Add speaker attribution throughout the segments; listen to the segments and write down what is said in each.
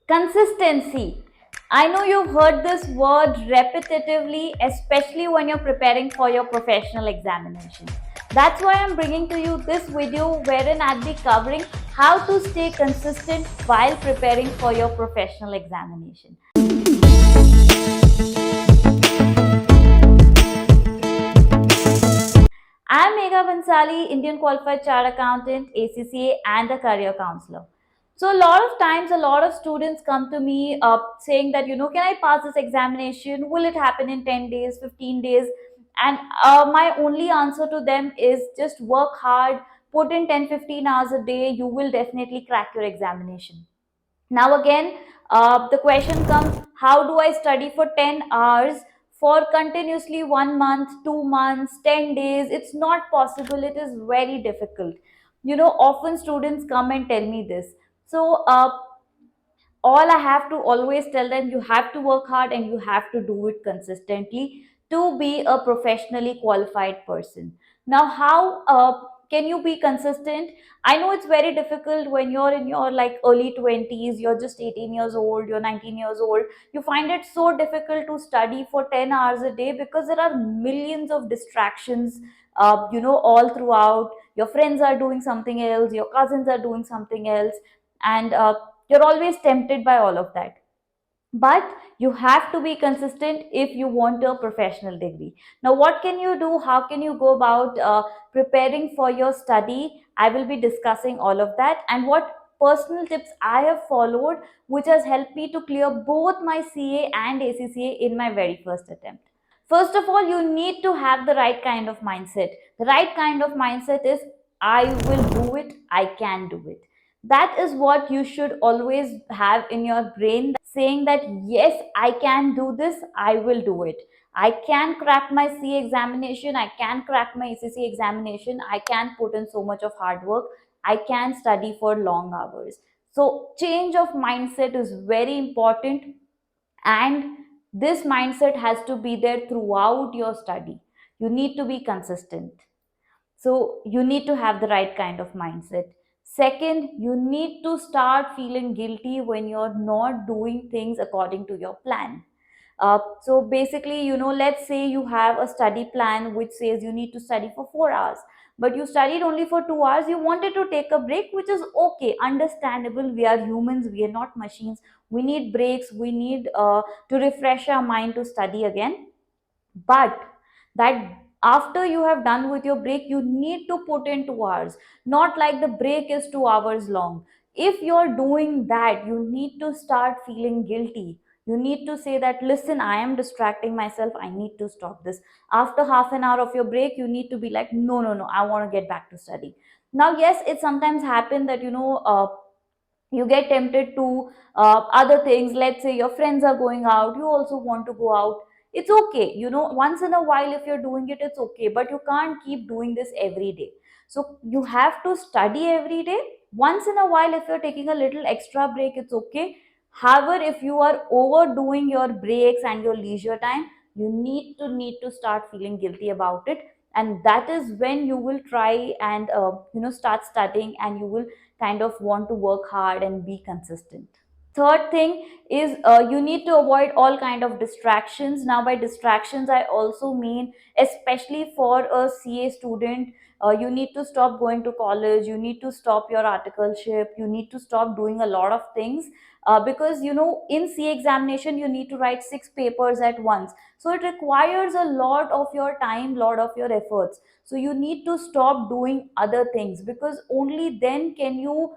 Speaker 1: Consistency. I know you've heard this word repetitively, especially when you're preparing for your professional examination. That's why I'm bringing to you this video wherein I'll be covering how to stay consistent while preparing for your professional examination. I'm Megha Bansali, Indian Qualified Chartered Accountant, ACCA, and a career counselor. So, a lot of times, a lot of students come to me saying that, can I pass this examination? Will it happen in 10 days, 15 days? And my only answer to them is just work hard, put in 10, 15 hours a day, you will definitely crack your examination. Now, again, the question comes, how do I study for 10 hours for continuously 1 month, 2 months, 10 days? It's not possible. It is very difficult. Often students come and tell me this. So, all I have to always tell them, you have to work hard and you have to do it consistently to be a professionally qualified person. Now, how can you be consistent? I know it's very difficult when you're in your like early 20s, you're just 18 years old, you're 19 years old. You find it so difficult to study for 10 hours a day because there are millions of distractions, all throughout. Your friends are doing something else, your cousins are doing something else, and you're always tempted by all of that. But you have to be consistent if you want a professional degree. Now, what can you do? How can you go about preparing for your study? I will be discussing all of that and what personal tips I have followed, which has helped me to clear both my CA and ACCA in my very first attempt. First of all, you need to have the right kind of mindset. The right kind of mindset is, I will do it, I can do it. That is what you should always have in your brain, saying that yes, I can do this, I will do it. I can crack my C examination, I can crack my ACC examination, I can put in so much of hard work, I can study for long hours. So, change of mindset is very important, and this mindset has to be there throughout your study. You need to be consistent, so you need to have the right kind of mindset. Second, you need to start feeling guilty when you're not doing things according to your plan. So basically, let's say you have a study plan which says you need to study for 4 hours, but you studied only for 2 hours. You wanted to take a break, which is okay, understandable. We are humans, we are not machines. We need breaks, we need to refresh our mind to study again. But that after you have done with your break, you need to put in 2 hours, not like the break is 2 hours long. If you're doing that, you need to start feeling guilty. You need to say that, listen, I am distracting myself, I need to stop this. After half an hour of your break, you need to be like, no, no, no, I want to get back to study. Now, yes, it sometimes happen that you get tempted to other things. Let's say your friends are going out, you also want to go out. It's okay, once in a while if you're doing it, it's okay, but you can't keep doing this every day. So you have to study every day. Once in a while, if you're taking a little extra break, it's okay. However, if you are overdoing your breaks and your leisure time, you need to start feeling guilty about it. And that is when you will try and start studying, and you will kind of want to work hard and be consistent. Third thing is, you need to avoid all kind of distractions. Now, by distractions, I also mean, especially for a CA student, you need to stop going to college, you need to stop your articleship, you need to stop doing a lot of things, because in CA examination you need to write 6 papers at once, so it requires a lot of your time, lot of your efforts. So you need to stop doing other things, because only then can you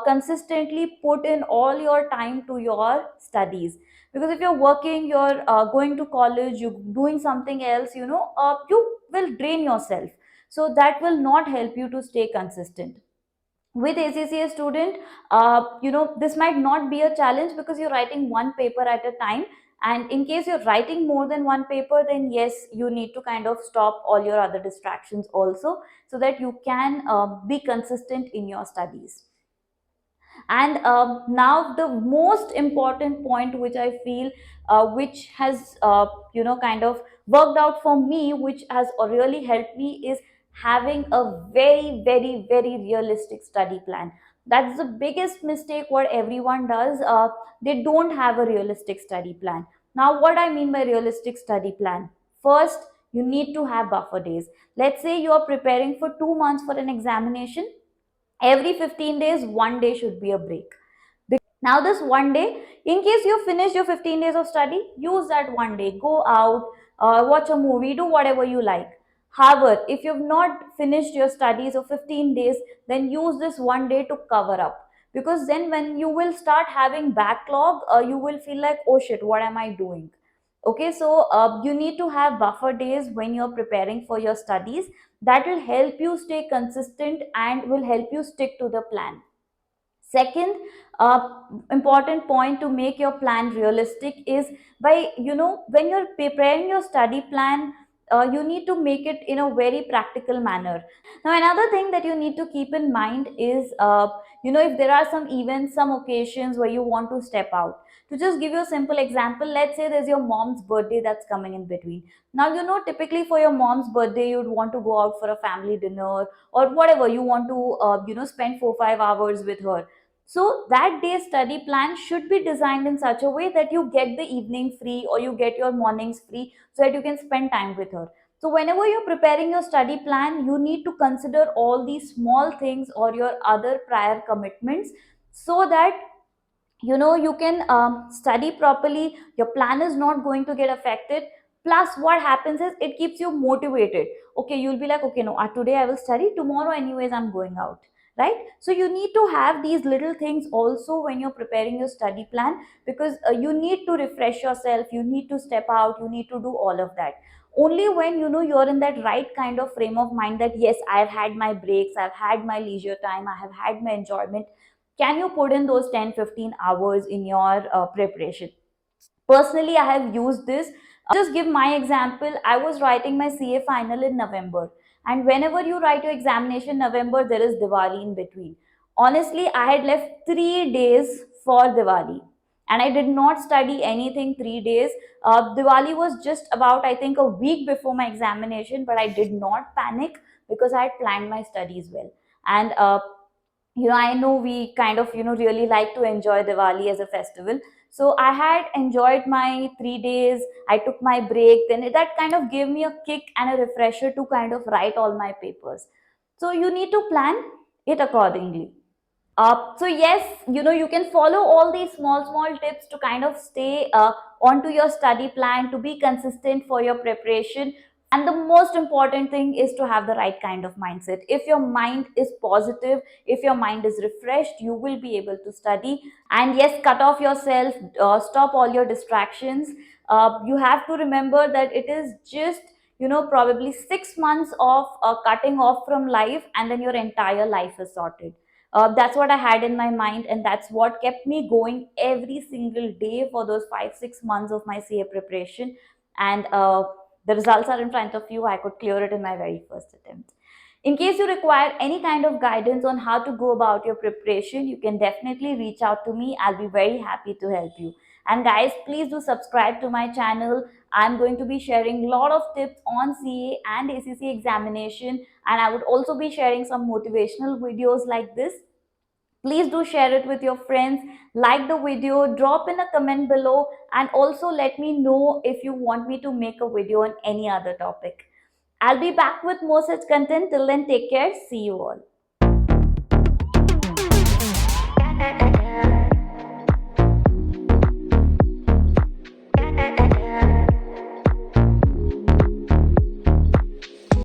Speaker 1: consistently put in all your time to your studies. Because if you're working, you're going to college, you're doing something else, you will drain yourself. So that will not help you to stay consistent. With ACCA student, this might not be a challenge because you're writing one paper at a time. And in case you're writing more than one paper, then yes, you need to kind of stop all your other distractions also, so that you can be consistent in your studies. And now the most important point, which I feel, which has kind of worked out for me, which has really helped me, is having a very, very, very realistic study plan. That's the biggest mistake what everyone does. They don't have a realistic study plan. Now, what I mean by realistic study plan? First, you need to have buffer days. Let's say you are preparing for 2 months for an examination. Every 15 days, one day should be a break. Now, this one day, in case you finish your 15 days of study, use that one day. Go out, watch a movie, do whatever you like. However, if you've not finished your studies of 15 days, then use this one day to cover up. Because then, when you will start having backlog, you will feel like, oh shit, what am I doing? Okay, so you need to have buffer days when you're preparing for your studies. That will help you stay consistent and will help you stick to the plan. Second, important point to make your plan realistic is by, when you're preparing your study plan, you need to make it in a very practical manner. Now, another thing that you need to keep in mind is, if there are some events, some occasions where you want to step out. To just give you a simple example, let's say there's your mom's birthday that's coming in between. Now, typically for your mom's birthday, you'd want to go out for a family dinner or whatever. You want to, spend 4 5 hours with her. So that day's study plan should be designed in such a way that you get the evening free or you get your mornings free so that you can spend time with her. So whenever you're preparing your study plan, you need to consider all these small things or your other prior commitments so that you can study properly. Your plan is not going to get affected. Plus, what happens is it keeps you motivated. Okay, you'll be like, okay, no, today I will study, tomorrow anyways I'm going out, right? So you need to have these little things also when you're preparing your study plan, because you need to refresh yourself, you need to step out, you need to do all of that. Only when you're in that right kind of frame of mind that yes, I've had my breaks, I've had my leisure time, I have had my enjoyment, can you put in those 10 15 hours in your preparation. Personally, I have used this. Just give my example. I was writing my CA final in November, and whenever you write your examination November, there is Diwali in between. Honestly, I had left 3 days for Diwali, and I did not study anything 3 days. Diwali was just about, I think, a week before my examination, but I did not panic because I had planned my studies well. And I know we kind of really like to enjoy Diwali as a festival. So I had enjoyed my 3 days, I took my break, then that kind of gave me a kick and a refresher to kind of write all my papers. So you need to plan it accordingly. So yes, you can follow all these small tips to kind of stay onto your study plan, to be consistent for your preparation. And the most important thing is to have the right kind of mindset. If your mind is positive, if your mind is refreshed, you will be able to study. And yes, cut off yourself, stop all your distractions. You have to remember that it is just probably 6 months of cutting off from life, and then your entire life is sorted. That's what I had in my mind, and that's what kept me going every single day for those 5 6 months of my CA preparation. And the results are in front of you. I could clear it in my very first attempt. In case you require any kind of guidance on how to go about your preparation, you can definitely reach out to me. I'll be very happy to help you. And guys, please do subscribe to my channel. I'm going to be sharing a lot of tips on CA and ACC examination, and I would also be sharing some motivational videos like this. Please do share it with your friends, like the video, drop in a comment below, and also let me know if you want me to make a video on any other topic. I'll be back with more such content. Till then, take care. See you all.